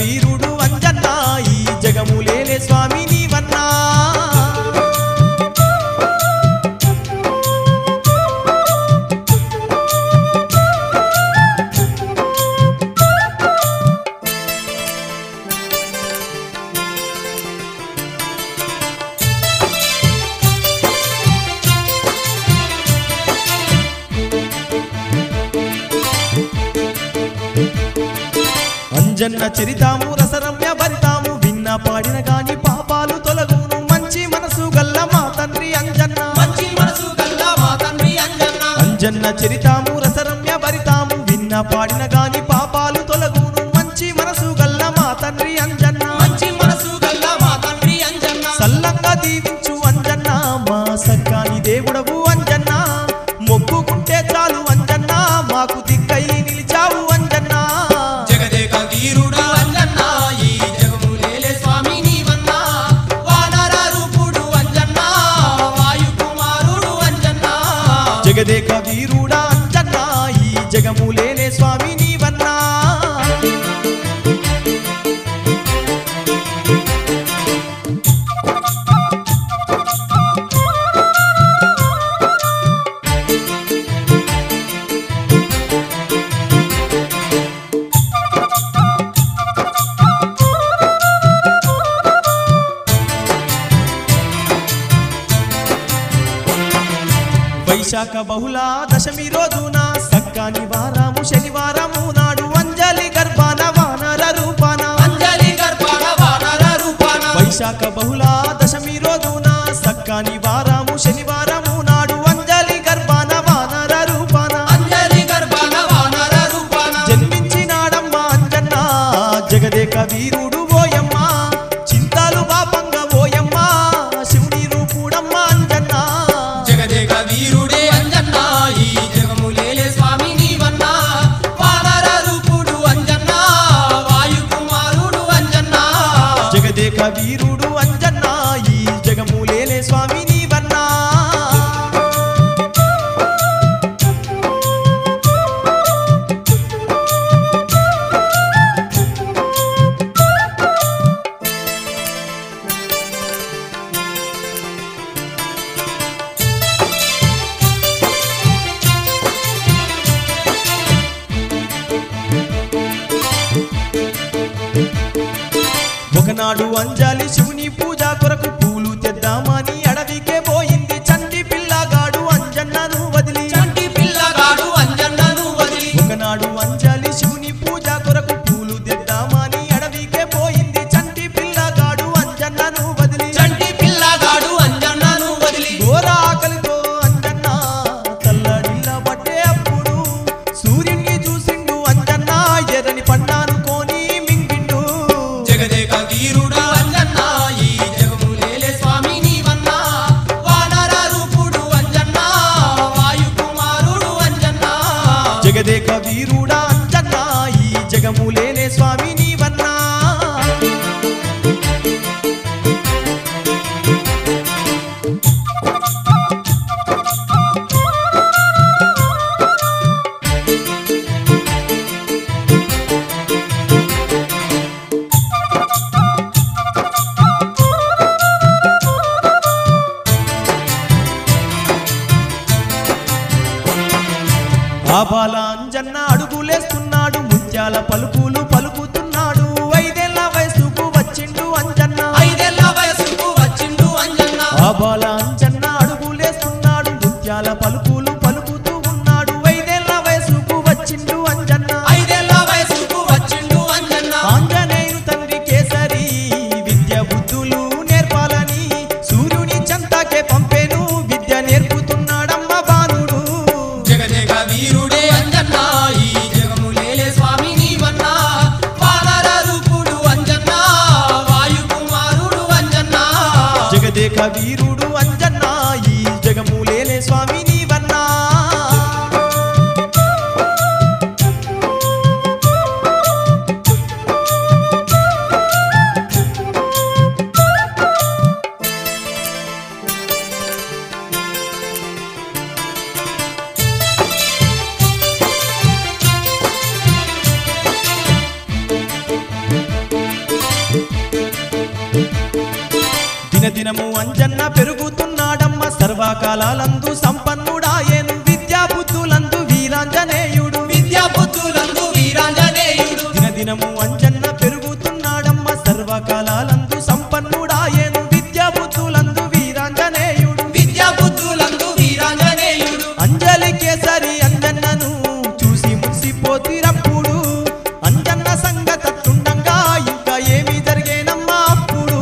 వీరుడు అంజన్న ఈ జగములేలే స్వామి నీవన్నా అంజన్న చరితాము రసరమ్య భరితాము విన్న పాడిన గాని పాపాలు తొలగును మంచి మనసు గల్ల మా తండ్రి అంజన్న మంచి మనసు గల్ల మా తండ్రి అంజన్న అంజన్న చరితాము రసరమ్య భరితాము విన్న పాడిన గాని పాపాలు తొలగును మంచి మనసు గల్ల మా తండ్రి అంజన్న మంచి మనసు గల్ల మా తండ్రి అంజన్న సల్లంగా దీవించు అంజన్న మా సక్కాని దేవుడవు అంజన్న మొక్కుకుంటే చాలు అంజన్న మాకు దిక్కై నిలిచావు అంజన్న జగదేక వీరుడు అంజన్న ఈ జగములేలే స్వామి నీవన్నా వానర రూపుడు అంజన్న వాయు కుమారుడు అంజన్న జగదేక వీరుడా అంజన్న ఈ జగములేలే స్వామి నీవన్నా వైశాఖ బహుళ దశమి రోజున సక్కాని వారము శనివారము నాడు అంజలి గర్భాన వానర రూపాన అంజలి గర్భాన వానర రూపాన వైశాఖ బహుళ దశమి రోజున సక్కాని వారము శనివారము నాడు అంజలి గర్భాన వానర రూపాన అంజలి గర్భాన వానర రూపాన జన్మించినాడమ్మ అంజన్న జగదేక వీరుడు ఓయమ్మ చింతాలు పాపంగ ఓయమ్మ శివుని రూపుడమ్మ అంజన్న జగదేక వీరుడే అంజన్న ఈ జగములేలే స్వామి నీవన్నా వానర రూపుడు అంజన్న వాయు కుమారుడు అంజన్న జగదేక వీరుడు అంజన్న ఈ జగములేలే స్వామి నీవన్నా ఒకనాడు అంజలి శివుని పూజ కొరకు పూలు తెద్దామని అడవికే పోయింది చంటి పిల్లగాడు అంజన్నను వదిలి చంటి పిల్లగాడు అంజన్నను వదిలి ఒకనాడు అంజలి శివుని పూజ కొరకు పూలు తెద్దామని అడవికే పోయింది చంటి పిల్లగాడు అంజన్నను వదిలి చంటి పిల్లగాడు అంజన్నను వదిలి ఘోర ఆకలితో అంజన్న తల్లడిల్ల పట్టే అప్పుడు సూర్యుని చూసిండు అంజన్న ఎర్రని పండాను కొని మింగిండు జగదేక వీరుడు అంజన్న ఈ జగములేలే స్వామి నీవన్నా వానర రూపుడు అంజన్న వాయు కుమారుడు అంజన్న జగదేక వీరుడా అంజన్న ఈ జగములేలే స్వామి నీవన్నా ఆబాల అంజన్న అడుగులేస్తున్నాడు ముత్యాల పలుకులు పలుకుతున్నాడు 5 ఏళ్ల వయసుకు వచ్చిండు అంజన్న 5 ఏళ్ల వయసుకు వచ్చిండు అంజన్న ఆబాల అంజన్న అడుగులేస్తున్నాడు ముత్యాల పలుకులు పలుకుతూ ఉన్నాడు 5 ఏళ్ల వయసుకు వచ్చిండు అంజన్న 5 ఏళ్ల వయసుకు వచ్చిండు అంజన్న ఆంజనేయుని తండ్రి కేసరి విద్య బుద్ధులు నేర్పాలని సూర్యుని చెంతకే పంపేను విద్య నేర్పుతున్నాడమ్మ బాలుడు జగదేక వీరుడే అంజన్న ఈ జగములేలే స్వామి నీవన్నా వానర రూపుడు అంజన్న వాయు కుమారుడు అంజన్న జగదేక వీరుడు అంజన్న ఈ జగములేలే స్వామి నీవన్నా దినదినము అంజన్న పెరుగుతున్నాడమ్మ సర్వకాలాలందు సంపన్నుడాయేను విద్యాబుద్ధులందు వీరాంజనేయుడు విద్యాబుద్ధులందు వీరాంజనేయుడు దినదినము అంజన్న పెరుగుతున్నాడమ్మ సర్వకాలాలందు సంపన్నుడాయేను విద్యాబుద్ధులందు వీరాంజనేయుడు విద్యాబుద్ధులందు వీరాంజనేయుడు అంజలి కేసరి అంజన్నను చూసి మురిసిపోతిరప్పుడు అంజన్న సంగతట్టుండంగా ఇంకా ఏమి జరిగేనమ్మా అప్పుడు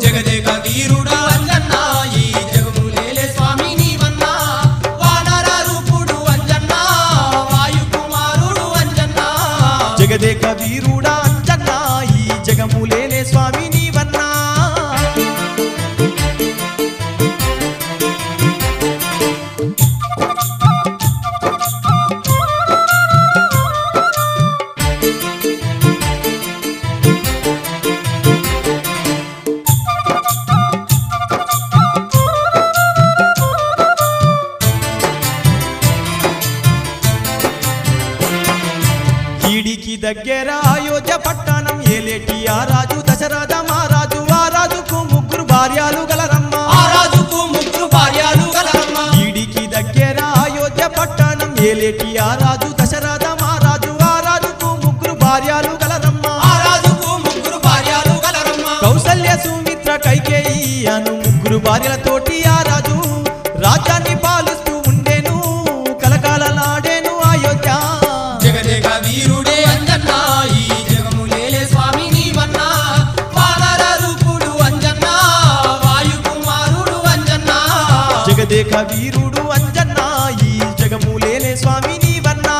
జగదేక వీరుడు అంజన్న ఈ జగములేలే స్వామి నీవన్నా వానర రూపుడు అంజన్న వాయు కుమారుడు అంజన్న జగదేక వీరుడా అంజన్న ఈ జగములేలే స్వామి నీవన్నా ఈడికి దగ్గర అయోధ్య పట్టణం ఏలేటి ఆ రాజు దశరథ మహారాజు ఆ రాజుకు ముగ్గురు భార్యలు గలరమ్మ ఆ రాజుకు ముగ్గురు భార్యలు గలరమ్మ ఈడికి దగ్గర అయోధ్య పట్టణం ఏలేటి ఆ రాజు దశరథ మహారాజు ఆ రాజుకు ముగ్గురు భార్యలు గలరమ్మ ఆ రాజుకు ముగ్గురు భార్యలు గలరమ్మ కౌసల్య సుమిత్ర కైకేయి అను ముగ్గురు భార్యలతోటి ఆ రాజు రాజ్యాన్ని పాలిస్తూ ఉండేను కలకాలలాడేను అయోధ్య జగదేక వీరుడే అంజన్న ఈ జగములేలే స్వామి నీవన్నా వానర రూపుడు అంజన్న వాయు కుమారుడు అంజన్న జగదేక వీరుడు అంజన్న ఈ జగములేలే స్వామి నీవన్నా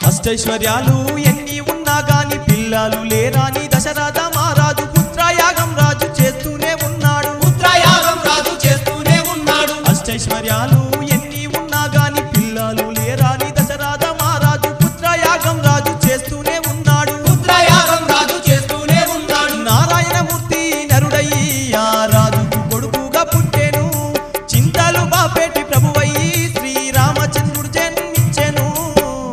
అష్టైశ్వర్యాలు ఎన్ని ఉన్నా గాని పిల్లలు లేరాని దశరథ మహారాజు పుత్రయాగం రాజు చేస్తూనే ఉన్నాడు పుత్రయాగం రాజు చేస్తూనే ఉన్నాడు అష్టైశ్వర్యాలు ఎన్ని ఉన్నా గాని పిల్లలు లేరాని దశరథ మహారాజు పుత్రయాగం రాజు చేస్తూనే ఉన్నాడు పుత్రయాగం రాజు చేస్తూనే ఉన్నాడు నారాయణమూర్తి నరుడయ్యి ఆ రాజుకు కొడుకుగా పుట్టెను చింతలు బాపేటి ప్రభువయ్యి శ్రీరామచంద్రుడు జన్మించెను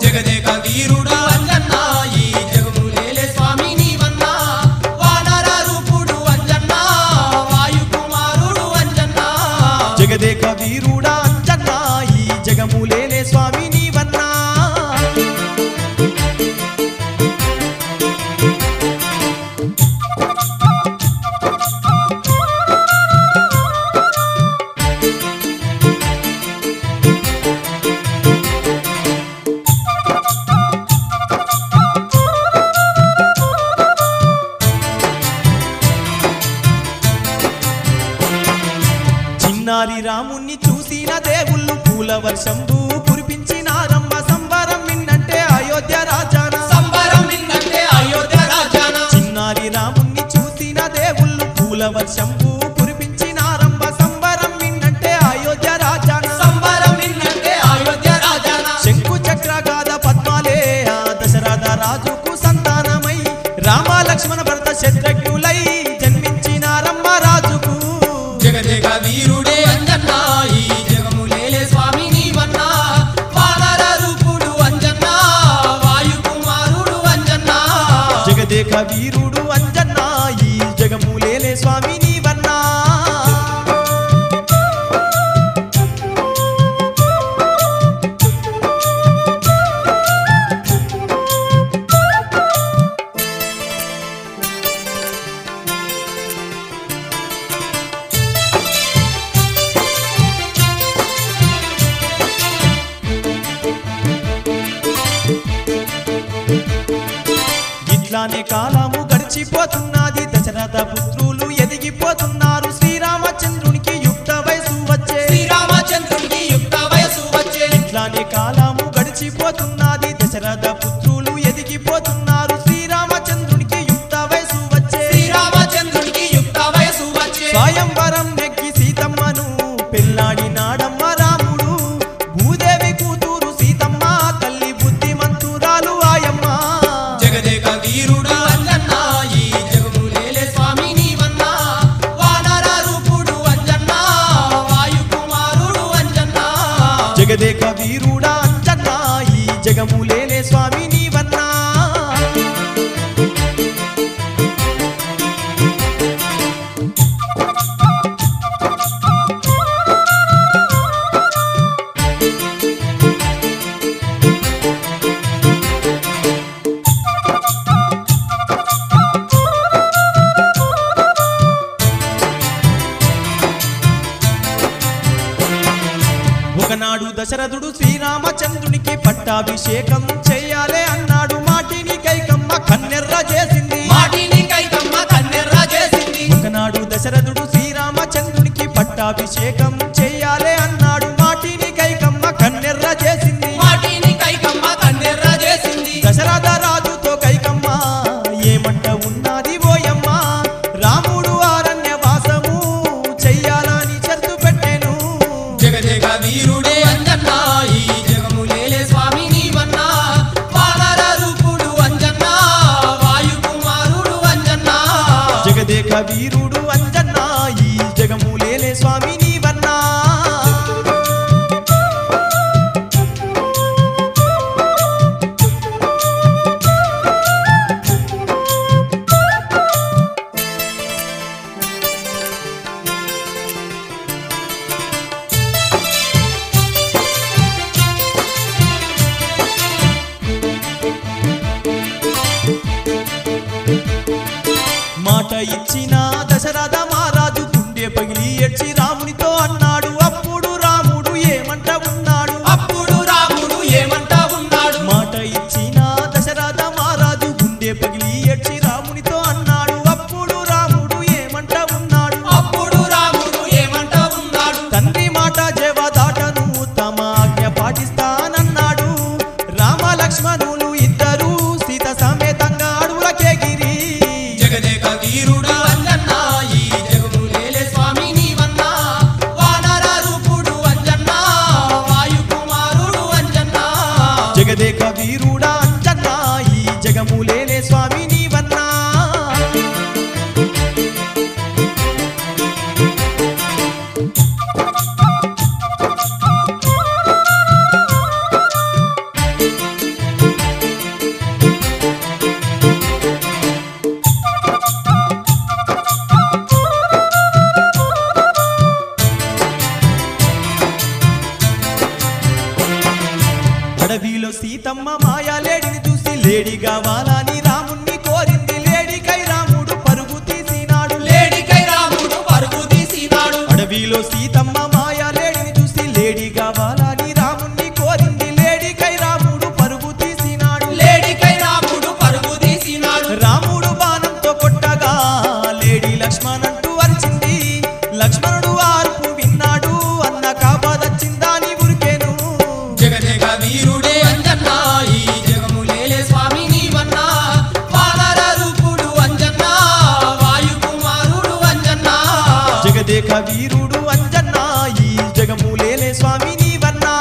జగదేక వీరుడు అంజన్న ఈ జగములేలే స్వామి నీవన్నా వానర రూపుడు అంజన్న వాయు కుమారుడు అంజన్న జగదేక వీరుడా అంజన్న ఈ జగములేలే స్వామి నీవన్నా చిన్నారి రాముణ్ణి చూసిన దేవుళ్ళు పూల వర్షంబు కురిపించినారమ్మ సంబరం మిన్నంటే అయోధ్య రాజాన సంబరం నిన్నంటే అయోధ్య రాజాన చిన్నారి రాముణ్ణి చూసిన దేవుళ్ళు పూల వర్షంబు కురిపించినారమ్మ సంబరం మిన్నంటే అయోధ్య రాజాన సంబరం నిన్నంటే అయోధ్య రాజాన శంకు చక్ర గాథ పద్మాలే ఆ దశరథ రాజుకు సంతానమై రామ లక్ష్మణ భరత శత్రుఘ్నులై జన్మించినారమ్మ రాజుకు జగదేక వీరుడే అంజన్న ఈ జగములేలే స్వామి నీవన్నా వానర రూపుడు అంజన్న వాయు కుమారుడు అంజన్న జగదేక వీరుడు అంజన్న ఈ జగములేలే స్వామి నీవన్నా ఇట్లానే కాలము గడిచిపోతున్నది దశరథ పుత్రులు ఎదిగిపోతున్నారు శ్రీరామచంద్రునికి యుక్త వయసు వచ్చే శ్రీరామచంద్రునికి యుక్త వయసు వచ్చే ఇట్లానే కాలము గడిచిపోతున్నది దశరథ పుత్రులు ఎదిగిపోతున్నారు శ్రీరామచంద్రునికి యుక్త వయసు వచ్చే శ్రీరామచంద్రునికి యుక్త వయసు వచ్చే స్వయంవరం నెగ్గి సీతమ్మను పెళ్ళాడినాడమ్మ రాముడు భూదేవి కూతురు సీత జగదేక వీరుడా అంజన్న ఈ జగములేలే స్వామి నీవన్నా ఒకనాడు దశరథుడు శ్రీరామచంద్రునికి పట్టాభిషేకం చెయ్యాలే అన్నాడు మాటిని కైకమ్మ కన్నెర్ర చేసింది మాటిని కైకమ్మ కన్నెర్ర చేసింది ఒకనాడు దశరథుడు శ్రీరామచంద్రునికి పట్టాభిషేకం చెయ్యాలే అన్నాడు మాటిని కైకమ్మ కన్నెర్ర చేసింది మాటిని కైకమ్మ కన్నెర్ర చేసింది దశరథ రాజుతో కైకమ్మ ఏమంట ఉన్నది ఓయమ్మ రాముడు అరణ్యవాసము చెయ్యాలని షరతు పెట్టెను జగదేక వీరుడే అంజన్న ఈ జగములేలే స్వామి నీవన్నా వానర రూపుడు అంజన్న వాయుకుమారుడు అంజన్న జగదేక వీరుడు అంజన్న ఈ జగములేలే స్వామి నీవన్నా మాట ఇచ్చిన దశరథ మహారాజు గుండె పగిలి ఏడ్చి రామునితో అన్నాడు అప్పుడు రాముడు ఏమంట ఉన్నాడు అప్పుడు రాముడు ఏమంటా ఉన్నాడు మాట ఇచ్చిన దశరథ మహారాజు గుండె పగిలి ఏడ్చి రామునితో అన్నాడు అప్పుడు రాముడు ఏమంట ఉన్నాడు అప్పుడు రాముడు ఏమంటా ఉన్నాడు తండ్రి మాట జవదాటను తమ ఆజ్ఞ పాటిస్తానన్నాడు రామ లక్ష్మణులు ఇద్దరు సీత సమేతంగా అడవులకెగిరి జగదేక వీరుడు అంజన్న ఈ జగములేలే స్వామి నీవన్నా వానర రూపుడు అంజన్న వాయుకుమారుడు అంజన్న జగదేక వీరుడా అంజన్న ఈ జగములేలే స్వామి నీవన్నా అడవిలో సీతమ్మ మాయాలేడిని చూసి లేడి కావాలని రాముణ్ణి కోరింది లేడికై రాముడు పరుగు తీసినాడు లేడికై రాముడు పరుగు తీసినాడు అడవిలో సీతమ్మ మాయాలేడిని చూసి లేడి కావాలని రాముణ్ణి కోరింది లేడికై రాముడు పరుగు తీసినాడు లేడికై రాముడు పరుగు తీసినాడు రాముడు బాణంతో కొట్టగా లేడి లక్ష్మణంటూ అరిచింది లక్ష్మణుడు ఆర్పు విన్నాడు అన్న కాపాదచ్చిందాని ఉరికెను జగదేక వీరుడే అంజన్న ఈ జగములేలే స్వామి నీవన్నా వానర రూపుడు అంజన్న వాయుకుమారుడు అంజన్న జగదేక వీరుడు అంజన్న ఈ జగములేలే స్వామి నీవన్నా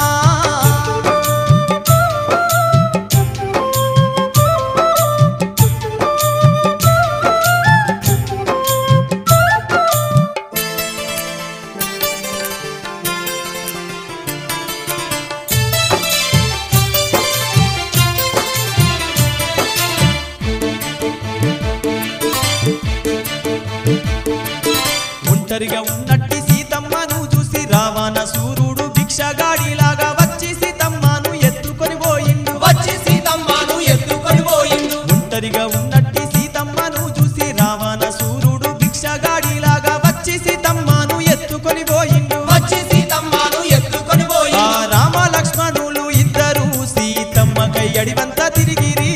ఒంటరిగా ఉన్నట్టి సీతమ్మను చూసి రావణ సూర్యుడు భిక్షగాడిలాగా వచ్చి సీతమ్మను ఎత్తుకొని పోయిండు వచ్చి సీతమ్మను ఎత్తుకొని పోయిండు ఒంటరిగా ఉన్నట్టి సీతమ్మను చూసి రావణ సూర్యుడు భిక్షగాడిలాగా వచ్చి సీతమ్మను ఎత్తుకొని పోయిండు వచ్చి సీతమ్మను ఎత్తుకొని ఆ పోయిండు రామ లక్ష్మణులు ఇద్దరు సీతమ్మకై అడివంతా తిరిగిరి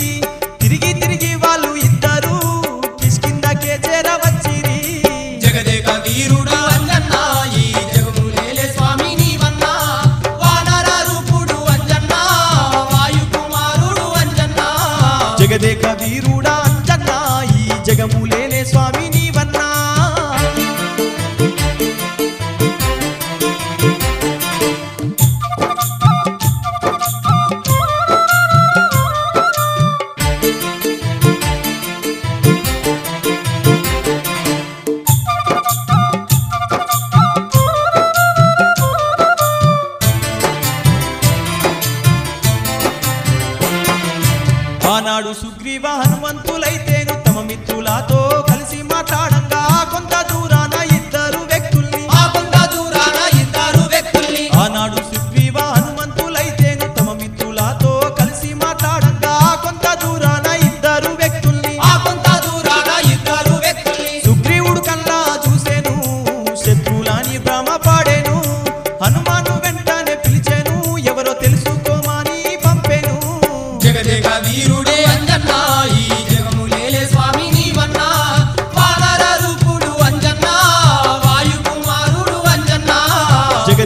తిరిగి తిరిగి వాళ్ళు ఇద్దరు కిష్కిందకే చేరవచ్చిరి జగదేక వీరుడు అంజన్న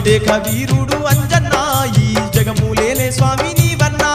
జగదేక వీరుడు అంజన్న ఈ జగములేలే స్వామి నీవన్నా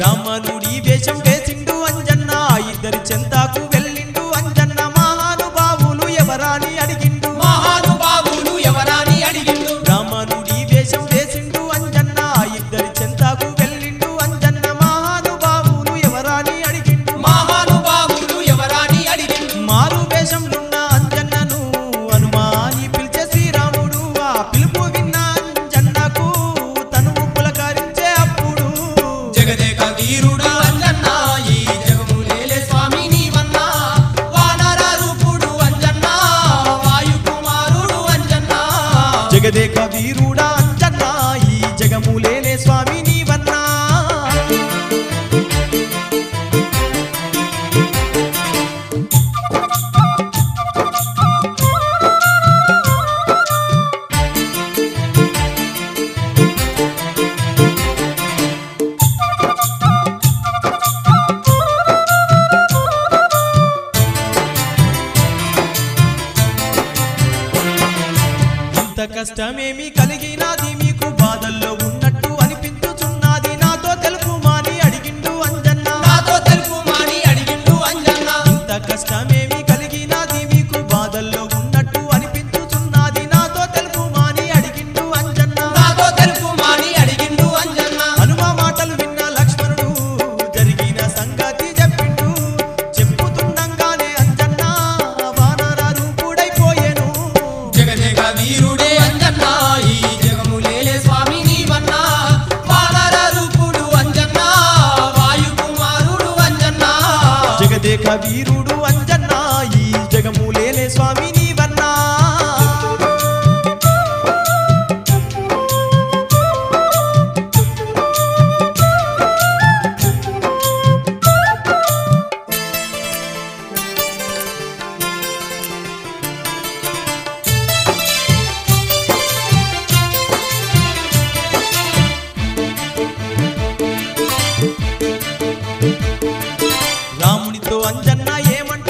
రామనుడి వేషం వేసిండు అంజన్న ఇద్దరి చెంతాకు వెళ్ళిండు అంజన్న మహానుభావులు ఎవరాని అడిగిండు మహానుభావులు ఎవరాని అడిగిండు రామనుడి వేషం వేసిండు అంజన్న ఇద్దరి చెంతాకు వెళ్ళిండు అంజన్న మహానుభావులు ఎవరాని అడిగిండు మహానుభావులు ఎవరాని అడిగిండు మారు వేషంలున్న అంజన్నను అనుమాని పిలిచే శ్రీరాముడు ఆ పిలుపు విన్న అంజన్నకు తనువు పులకరించే అప్పుడు జగదేక వీరుడు అంజన్న ఈ జగములేలే స్వామి నీవన్నా వానర రూపుడు అంజన్న వాయు కుమారుడు అంజన్న జగదేక వీరుడా అంజన్న ఈ జగములేలే స్వామి నీవన్నా ఇంత కష్టమేమి కలిగినది మీకు బాధల్లో ఉన్నట్టు అనిపించుచున్నది నాతో తెలుపుమాని అడిగిండు అంజన్న నాతో తెలుపుమాని అడిగిండు అంజన్న ఇంత కష్టమేమి కలిగినది మీకు బాధల్లో ఉన్నట్టు అనిపించుచున్నది నాతో తెలుపుమాని అడిగిండు అంజన్న నాతో తెలుపుమాని అడిగిండు అంజన్న హనుమ మాటలు విన్న లక్ష్మణుడు జరిగిన సంగతి చెప్పిండు చెప్పుతుండగానే అంజన్న వానర రూపుడైపోయెను జగదేక వీరుడే అంజన్న ఈ జగములేలే స్వామి నీవన్నా వానర రూపుడు అంజన్న వాయు కుమారుడు అంజన్న జగదేక వీరుడు అంజన్న ఈ జగములేలే స్వామి నీవన్నా రామునితో అంజన్న ఏమంట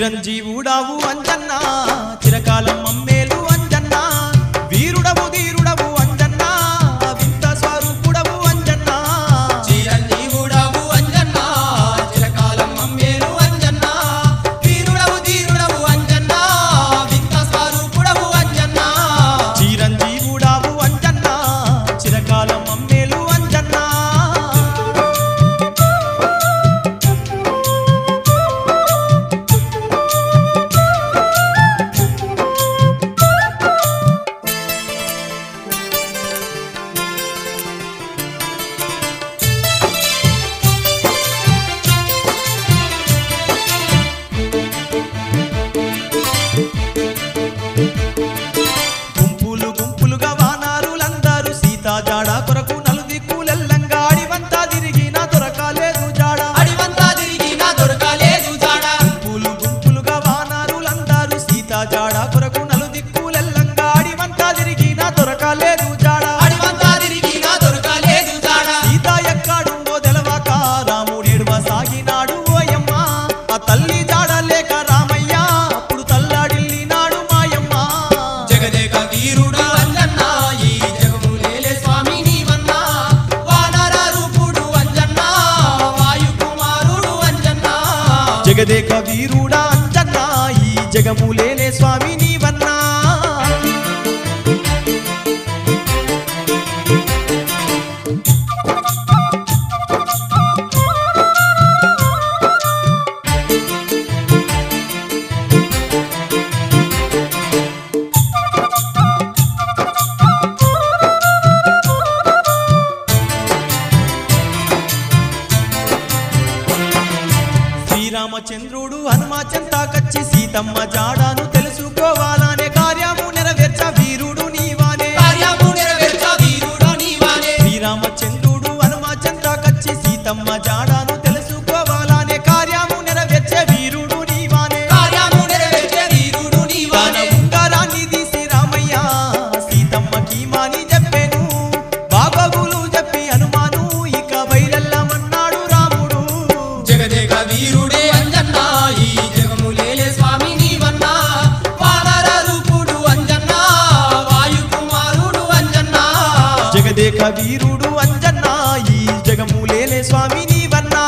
చిరంజీవుడావు అంజన్న చిరకాలం మమ్మేలు అంజన్న వీరుడవు ధీరుడవు అంజన్న వింత స్వరూపుడవు అంజన్న చిరంజీవుడవు అంజన్న చిరకాలం మమ్మేలు అంజన్న వీరుడవు ధీరుడవు అంజన్న వింత స్వరూపుడవు అంజన్న చిరంజీవుడావు అంజన్న చిరకాలం మమ్మేలు అంజన్న గుంపులు గుంపులుగా వానారులందరూ సీతా జాడ కొరకు నలుదిక్కులెల్లంగా అడివంతా తిరిగిన దొరకలేదు జాడ అడివంతా తిరిగినా దొరకలేదు జాడ గుంపులు గుంపులుగా వానారులందరూ సీతా జాడ కొరకు నలుదిక్కులెల్లంగా అడివంతా తిరిగిన దొరకలేదు జాడ అడివంతా తిరిగినా దొరకలేదు జాడ సీత ఎక్కడుందో తెలవక రాముడేడువ సాగినాడు ఓయమ్మ ఆ తల్లి జాడ లేక రామయ్య అప్పుడు తల్లాడిల్లినాడు మాయమ్మ జగదేక వీరుడు అంజన్న ఈ జగములేలే స్వామి నీవన్నా వానర రూపుడు అంజన్న వాయు కుమారుడు అంజన్న జగదేక వీరుడా అంజన్న ఈ జగములేలే స్వామి నీవన్నా శ్రీరామచంద్రుడు హనుమాచంతాకచ్చి సీతమ్మ జాడను తెలుసుకోవాలనే కార్యము నెరవేర్చ వీరుడు నీవానే కార్యము నెరవేర్చ వీరుడు నీవానే శ్రీరామచంద్రుడు హనుమాచంతాకచ్చి సీతమ్మ జాడను తెలుసుకోవాలనే కార్యము నెరవేర్చే వీరుడు నీవానే కార్యము నెరవేర్చే వీరుడు తన నీవానే ఉంగరాన్ని తీసి రామయ్య సీతమ్మకి మాని చెప్పెను బాబగులు చెప్పి హనుమాను ఇక బయలెల్లమన్నాడు రాముడు జగదేక వీరుడే అంజన్న ఈ జగములేలే స్వామి నీవన్నా వానర రూపుడు అంజన్న వాయు కుమారుడు అంజన్న జగదేక వీరుడు అంజన్న ఈ జగములేలే స్వామి నీవన్నా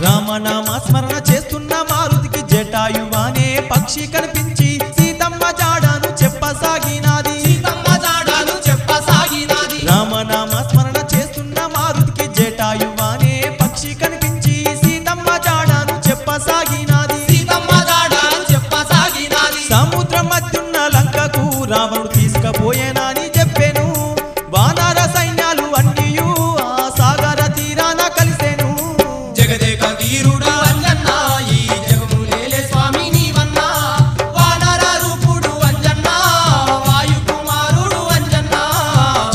రామనామ స్మరణ చేస్తున్న మారుతికి జటాయువానే పక్షి కనిపించి సీతమ్మ జాడను చెప్పసాగినాది సీతమ్మ జాడను చెప్పసాగినాది రామనామ స్మరణ చేస్తున్న మారుతికి జటాయువానే పక్షి కనిపించి సీతమ్మ జాడను చెప్పసాగినాది సీతమ్మ జాడను చెప్పసాగినాది సముద్రం మధ్యున్న లంకకు రావణుడు తీసుకుపోయేనని చెప్పెను వానర సైన్యాలు అన్నియు ఆ సాగర తీరాన కలిసెను జగదేక వీరుడు అంజన్న ఈ జగములేలే స్వామి నీవన్నా వానర రూపుడు అంజన్న వాయు కుమారుడు అంజన్న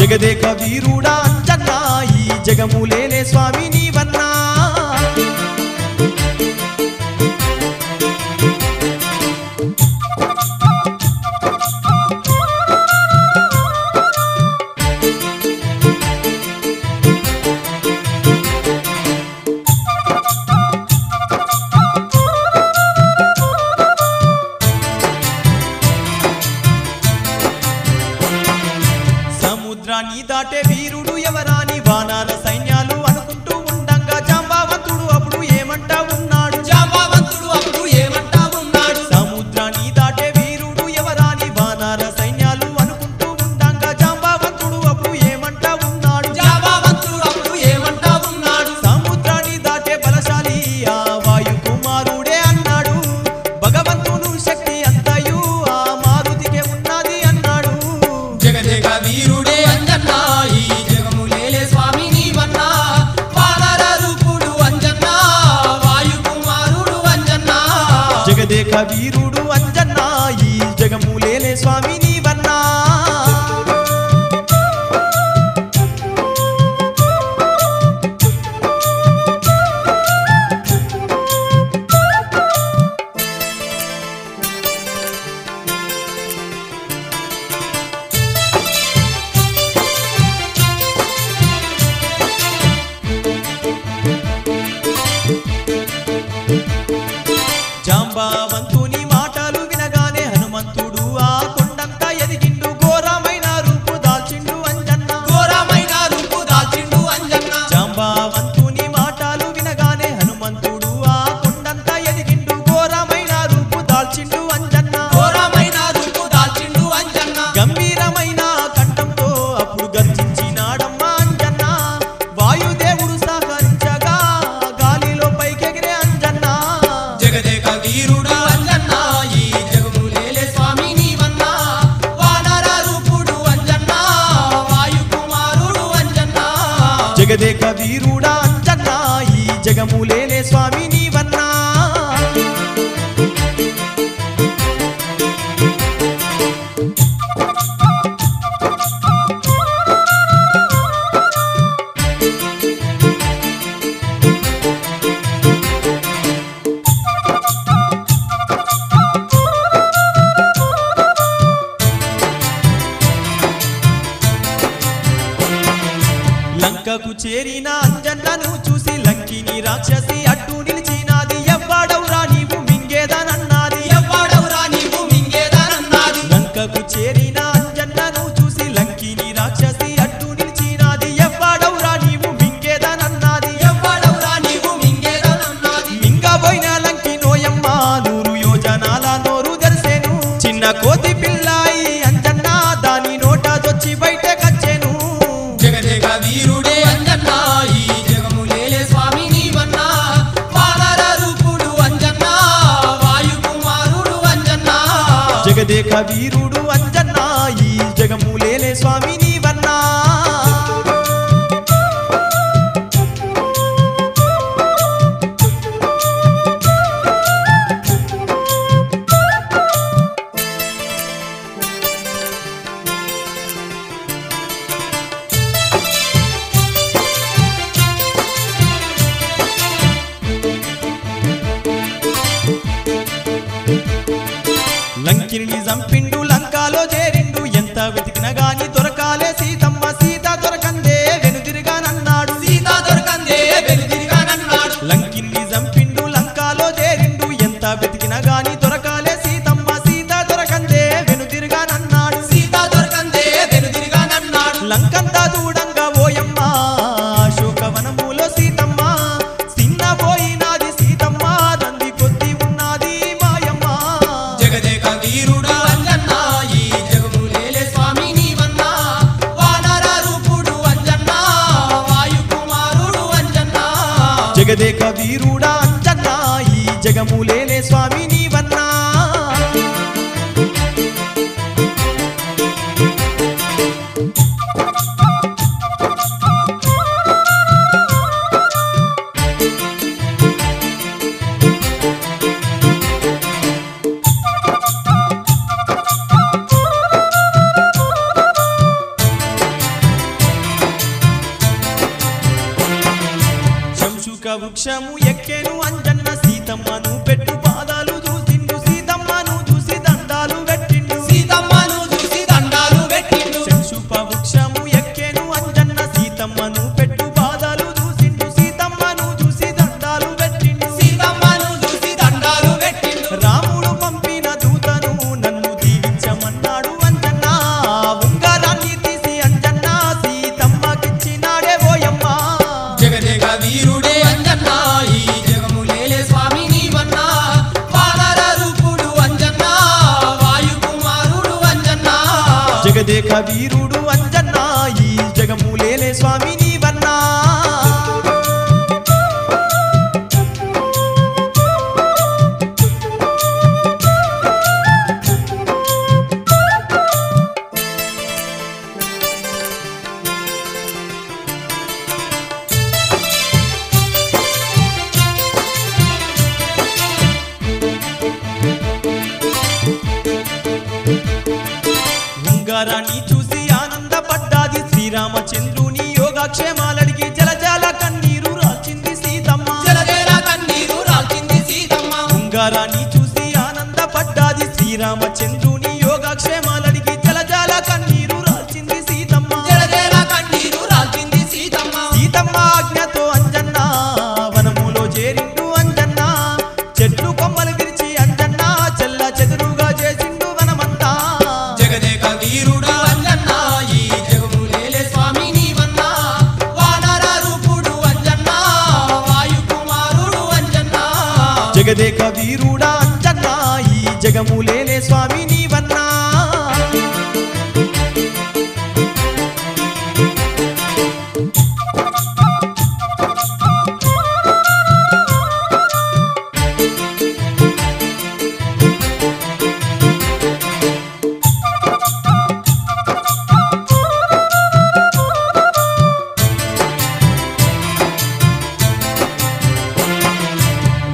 జగదేక వీరుడా అంజన్న ఈ జగములేలే స్వామి నీవన్నా సముద్రాన్ని దాటే వీరుడు ఎవరాని వానర సైన్యాలు అనుకుంటూ ఉండంగా జాంబవంతుడు అప్పుడు ఏమంటా ఉన్నాడు జాంబవంతుడు అప్పుడు ఏమంటా ఉన్నాడు సముద్రాన్ని దాటే వీరుడు ఎవరాని వానర సైన్యాలు అనుకుంటూ ఉండంగా జాంబవంతుడు అప్పుడు ఏమంటా ఉన్నాడు జాంబవంతుడు అప్పుడు ఏమంటా ఉన్నాడు సముద్రాన్ని దాటే బలశాలి ఆ వాయు కుమారుడే అన్నాడు భగవంతుడు శక్తి అంతయు ఆ మారుతికే ఉన్నది అన్నాడు జగదేక వీరుడే అంజన్న ఈ జగములేలే స్వామి నీవన్నా వానర రూపుడు అంజన్న వాయు కుమారుడు అంజన్న జగదేక వీరుడు అంజన్న ఈ జగములేలే స్వామి నీవన్నా లంకకు చేరిన అంజన్నను చూసి లంకిని రాక్షసి అడ్డు నిలిచినాది ఎవ్వాడవురా నీవు మింగేదనన్నది ఎవ్వాడవురా నీవు మింగేదనన్నది లంకకు చేరిన అంజన్నను చూసి లంకిని రాక్షసి అడ్డు నిలిచినాది ఎవ్వాడవురా నీవు మింగేదనన్నది ఎవ్వాడవురా నీవు మింగేదనన్నది మింగబోయిన లంకి నోయమ్మ 100 యోజనాల నోరు తెరిసెను చిన్న కోతి పిల్లాయి అంజన్న దాని నోట దొచ్చి బయటకొచ్చెను జగదేక వీరుడే అంజన్న ఈ జగములేలే స్వామి నీవన్నా వానర రూపుడు అంజన్న వాయు కుమారుడు అంజన్న జగదేక వీరుడు అంజన్న ఈ జగములేలే స్వామి నీవన్నా లంకిని చంపిండు లంకాలో చేరిండు ఎంత వెతికిన గాని దొరకాలే సీతమ్మ సీత దొరకందే వెనుదిరిగానన్నాడు సీత దొరకందే వెనుదిరిగానన్నాడు లంకిని చంపిండు లంకాలో చేరిండు ఎంత వెతికిన గాని దొరకాలే సీతమ్మ సీత దొరకందే వెనుదిరిగానన్నాడు సీత దొరకందే వెనుదిరిగానన్నాడు లంకంతా దూడంగా ఓయమ్మ శోకవనములో సీతమ్మ సిన్నబోయినాది సీతమ్మ దంది కొద్ది ఉన్నది మాయమ్మ జగదేక వీరుడు అంజన్న ఈ జగములేలే స్వామి నీవన్నా వానర రూపుడు అంజన్న వాయు కుమారుడు అంజన్న జగదేక వీరుడా అంజన్న ఈ జగములేలే స్వామి నీవన్నా శంశుక వృక్షము ఎక్కెను అంజన్న సీతమ్మను పెట్టు పాదాలు చూసిండు సీతమ్మను చూసి దండాలు పెట్టిండు సీతమ్మను చూసి దండాలు పెట్టిండు శంశుప వృక్షము ఎక్కెను అంజన్న సీతమ్మను పెట్టు పాదాలు చూసిండు సీతమ్మను చూసి దండాలు పెట్టిండు సీతమ్మను చూసి దండాలు పెట్టిండు రాముడు పంపిన దూతను నన్ను దీవించమన్నాడు అంజన్న ఉంగరాన్ని తీసి అంజన్న సీతమ్మకిచ్చినాడే ఓయమ్మ జగదేక వీరుడే అంజన్న ఈ జగములేలే స్వామి నీవన్నా వానర రూపుడు అంజన్న వాయు కుమారుడు అంజన్న జగదేక వీరుడు అంజన్న ఈ జగములేలే స్వామి నీవన్నా ఉంగరాన్ని చూసి ఆనందపడ్డాది శ్రీరామచంద్రుని యోగక్షేమాలడిగి జలజల కన్నీరు రాల్చింది సీతమ్మ జలజల కన్నీరు రాల్చింది సీతమ్మ ఉంగరాన్ని చూసి ఆనందపడ్డాది శ్రీరామచంద్రుని యోగక్షేమాలడిగి జలజల కన్నీరు రాల్చింది సీతమ్మ జలజల కన్నీరు రాల్చింది సీతమ్మ సీతమ్మ ఆజ్ఞతో అంజన్న వనములో చేరిండు అంజన్న చెట్లు కొమ్మలు విరిచి అంజన్న చెల్ల చెదురుగా చేసిండు వనమంతా జగదేక వీరుడు అంజన్న ఈ జగములేలే స్వామి నీవన్నా వానర రూపుడు అంజన్న వాయు కుమారుడు అంజన్న జగదేక వీరుడా అంజన్న ఈ జగములేలే స్వామి నీవన్నా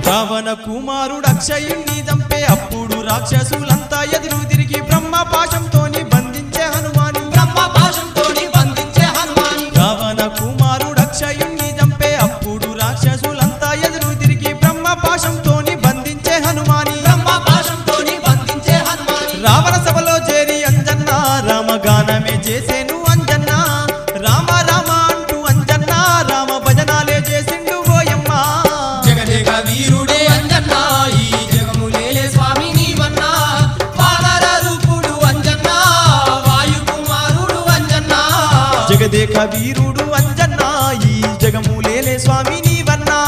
రావణ కుమారుడు అక్షయుణ్ణి చంపే అప్పుడు రాక్షసులంతా ఎదురు తిరిగి బ్రహ్మ పాశంతోని బంధించే హనుమాను బ్రహ్మ పాశంతోని బంధించే హనుమాను రావణ కుమారుడు అక్షయుణ్ణి చంపే అప్పుడు రాక్షసులంతా ఎదురు తిరిగి బ్రహ్మ పాశంతోని బంధించే హనుమాని బ్రహ్మ పాశంతోని బంధించే హనుమాను రావణ సభలో చేరి అంజన్న రామగానమే చేసేను అంజన్న రామ రామ అంటూ అంజన్న జగదేక వీరుడు అంజన్న ఈ జగములేలే స్వామి నీవన్నా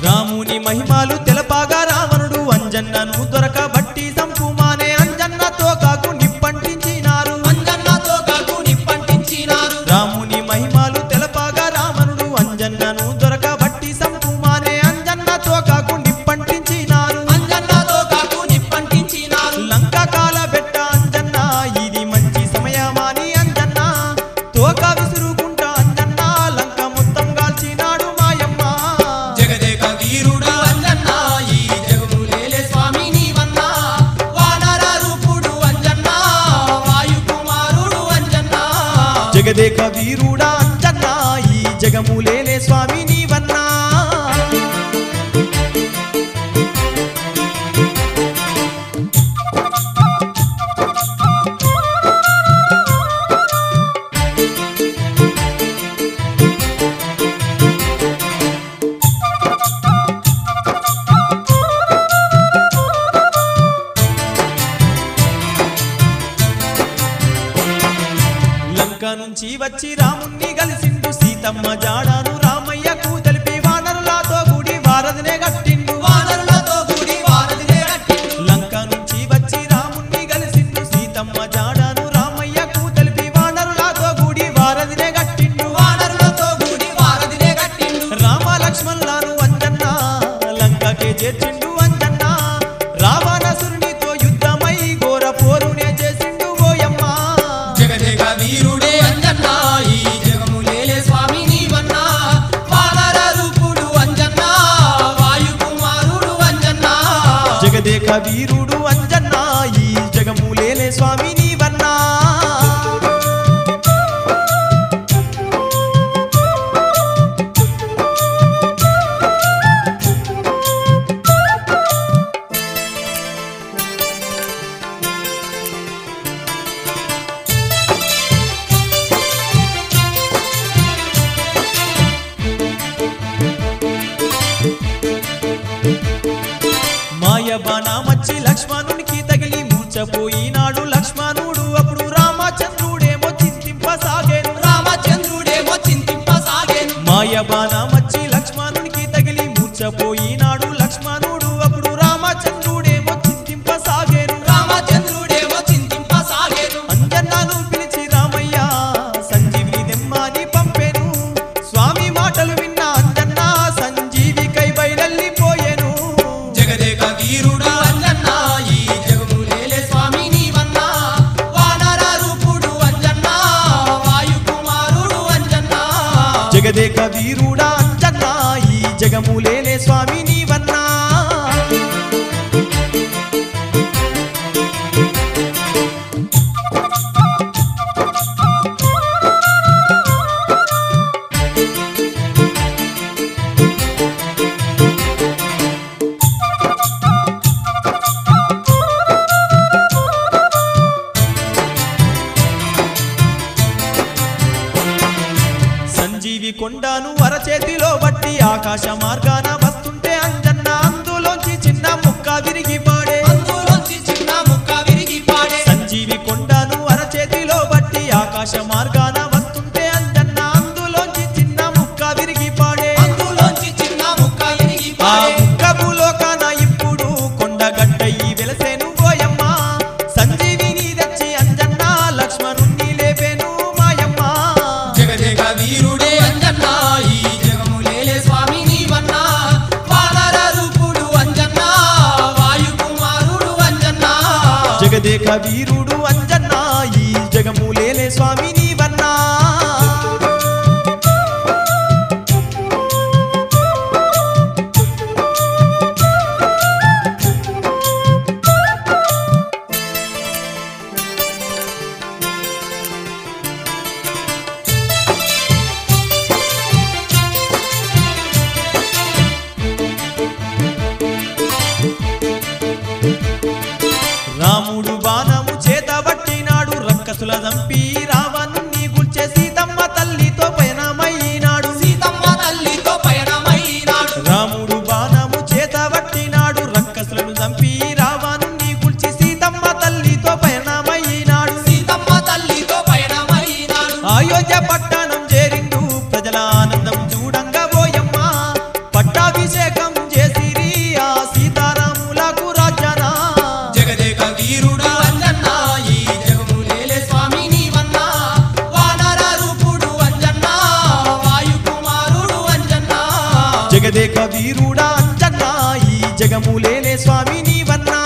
రాముని మహిమాలు తెలపాగా రావణుడు అంజన్నను దొరకబట్టి సంపుమానే అంజన్నతో కాకు నిప్పంటించినారు రాముని మహిమాలు తెలపాగా రావణుడు అంజన్నను దొరకబట్టి సంపుమానే అంజన్నతో కాకు నిప్పంటించినారు లంక కాల బెట్ట అంజన్న ఇది మంచి సమయమాని అంజన్న తోక విసురుకుంటా అంజన్న లంక మొత్తం గాల్చినాడు మాయమ్మ జగదేక వీరుడు అంజన్న ఈ జగములేలే స్వామి నీవన్నా వానర రూపుడు అంజన్న వాయు కుమారుడు అంజన్న జగదేక వీరుడా అంజన్న ఈ జగములేలే స్వామి నీవన్నా లంక నుంచి వచ్చి రాముణ్ణి కలిసిండు సీతమ్మ జాడాను రామయ్యకు తెలిపి వానరులతో కూడి వారధినే కట్టిండు లంక నుంచి వచ్చి రాముణ్ణి కలిసిండు సీతమ్మ జాడాను రామయ్యకు తెలిపి వానరులతో కూడి వారధినే కట్టిండు రామ లక్ష్మణులను అంజన్న లంకకే చేర్చిండు అంజన్న రావణాసురునితో యుద్ధమై ఘోర పోరునే చేసిండు ఓయమ్మ జగదేక వీరుడే అంజన్న ఈ జగములేలే స్వామి నీవన్నా వానర రూపుడు అంజన్న వాయు కుమారుడు అంజన్న జగదేక వీరుడు అంజన్న ఈ జగములేలే స్వామి నీవన్నా మాయబాణమచ్చి లక్ష్మణునికి తగిలి మూర్చపోయినాడు లక్ష్మణుడు అప్పుడు రామచంద్రుడేమో చింతింపసాగేను మాయబాణమచ్చి లక్ష్మణునికి తగిలి మూర్చపోయినాడు లక్ష్మణుడు అప్పుడు రామచంద్రుడేమో చింతింపసాగేను అంజన్నను పిలిచి రామయ్య సంజీవిని దెమ్మని పంపెను స్వామి మాటలు విన్న అంజన్న సంజీవికై బయలెళ్ళిపోయెను జగదేక వీరుడు అంజన్న ఈ జగములేలే స్వామి నీవన్నా వానర రూపుడు అంజన్న వాయు కుమారుడు అంజన్న జగదేక వీరుడా అంజన్న ఈ జగములేలే స్వామి నీవన్నా సంజీవి కొండను అరచేతిలో బట్టి ఆకాశ మార్గాన వస్తుంటే అంజన్న అందులోంచి చిన్న ముక్క విరిగి పాడే సంజీవి కొండను అరచేతిలో బట్టి ఆకాశ మార్గాన వస్తుంటే అంజన్న అందులోంచి చిన్న ముక్క విరిగి పాడే ఆ ముక్క భూలోకాన ఇప్పుడు కొండగట్టయి వెలసేను ఓయమ్మ సంజీవిని తెచ్చి అంజన్న లక్ష్మణుణ్ణి లేపేను మాయమ్మ జగదేక వీరుడే అంజన్న ఈ జగములేలే స్వామి నీవన్నా వానర రూపుడు అంజన్న వాయు కుమారుడు అంజన్న జగదేక వీరుడు అంజన్న ఈ జగములేలే స్వామి నీవన్నా జగదేక వీరుడా అంజన్న ఈ జగములేలే స్వామి నీవన్నా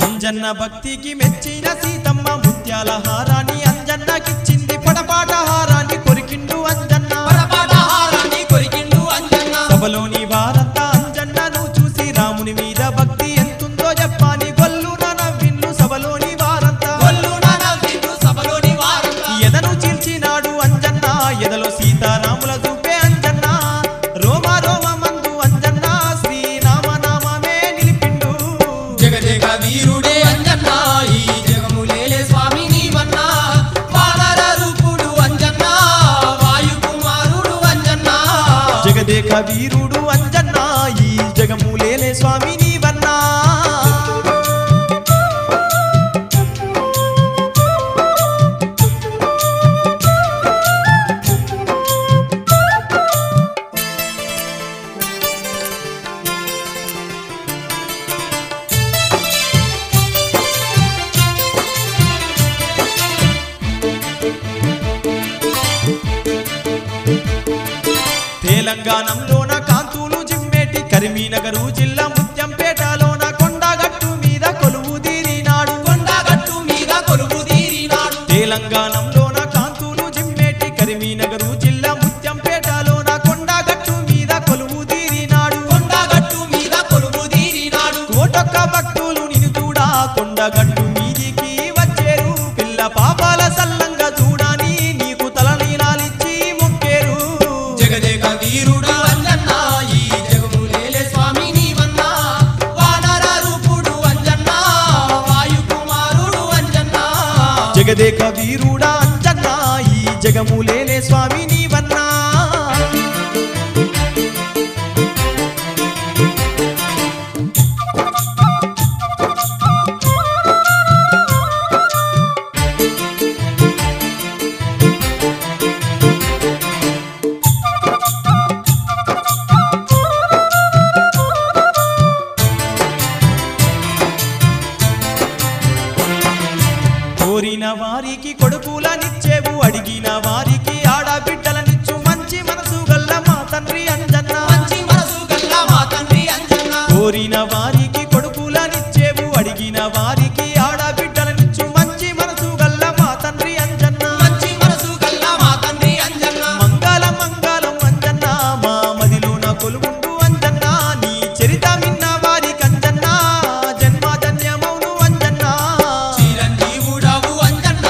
అంజన్న భక్తికి మెచ్చిన సీతమ్మ ముత్యాల హారాన్ని అంజన్నకిచ్చింది పొడపాట హారాన్ని కొరికిండు అంజన్న సభలోని వారంతా అంజన్నను చూసి రాముని మీద భక్తి ఎంతుందో చెప్పాని గొల్లున నవ్విన్ను సభలోని వారంతా ఎదను చీల్చినాడు అంజన్న ఎదలో సీతారాముల చూపే అంజన్న రోమ రోమమందు అంజన్న శ్రీరామ నామమే నిలిపిండు జగదేక వీరుడే అంజన్న ఈ జగములేలే స్వామి నీవన్నా వానర రూపుడు అంజన్న వాయు కుమారుడు అంజన్న జగదేక వీరుడు అంజన్న ఈ జగములేలే స్వామి నీవన్నా తెలంగాణంలోన కాంతులు జిమ్మేటి కరీంనగర్ జిల్లా ముత్యంపేటలోన కొండగట్టు మీద కొలువు తీరినాడు తెలంగాణంలోన కాంతులు జిమ్మేటి కరీంనగర్ జిల్లా ముత్యంపేటలోన కొండగట్టు మీద కొలువు తీరినాడు కోటొక్క భక్తులు నిన్ను చూడా కొండగట్టు మీదికి వచ్చేరు పిల్ల పాపాల సల్లంగా చూడని నీకు తలనీలాలిచ్చి మొక్కేరు జగదేక వీరుడు అంజన్న ఈ జగములేలే స్వామి నీవన్నా వానర రూపుడు అంజన్న వాయు కుమారుడు అంజన్న జగదేక వీరుడా అంజన్న ఈ జగములేలే స్వామి నీవన్నా కోరిన వారికి కొడుకులనిచ్చేవు అడిగిన వారికి ఆడబిడ్డలనిచ్చు మంచి మనసు గల్ల మా తండ్రి అంజన్న కోరిన వారికి కొడుకులనిచ్చేవు అడిగిన వారికి ఆడబిడ్డలనిచ్చు మంచి మనసు గల్ల మా తండ్రి అంజన్న మంగళం మంగళం అంజన్న మా మదిలోన కొలువుండు అంజన్న నీ చరిత మిన్న వారికి అంజన్న జన్మ ధన్యమౌను అంజన్న చిరంజీవుడవు అంజన్న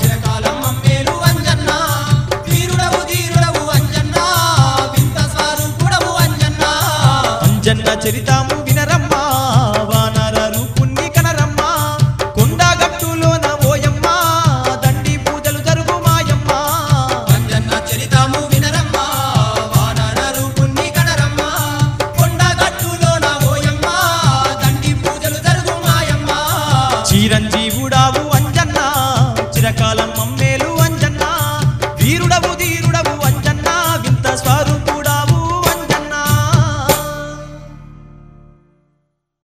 చిరకాలం మమ్మేలు అంజన్న వీరుడవు ధీరుడవు అంజన్న వింత స్వరూపుడవు అంజన్న అంజన్న చరితాము వినరమ్మా వానర రూపుణ్ణి కనరమ్మ కొండగట్టులోన ఓయమ్మ దండి పూజలు జరుగు మాయమ్మ అంజన్న చరితము వినరమ్మ వానర రూపుణ్ణి కనరమ్మ కొండగట్టులోన ఓయమ్మ దండి పూజలు జరుగు మాయమ్మ చిరంజీవుడావు అంజన్న చిరకాలం